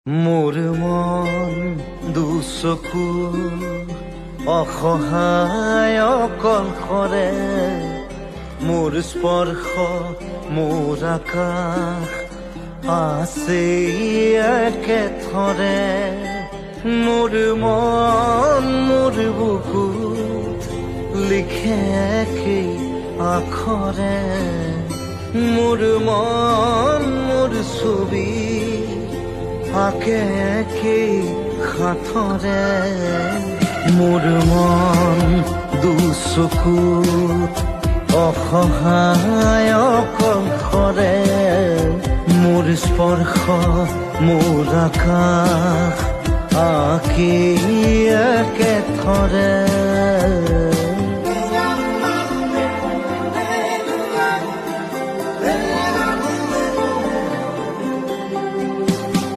মোৰ মন দুচকু অসহায় অকলশৰে মোৰ স্পৰ্শ মোৰ আকাশ আছে একেথৰে মোৰ মন মোৰ বুকুত লিখে একেই আখৰে মোৰ মন মোৰ ছবি আকে একেই সাঁথৰে মোৰ মন দুচকুত অসহায় অকলশৰে মোৰ স্পৰ্শ মোৰ আকাশ আঁকি একেথৰে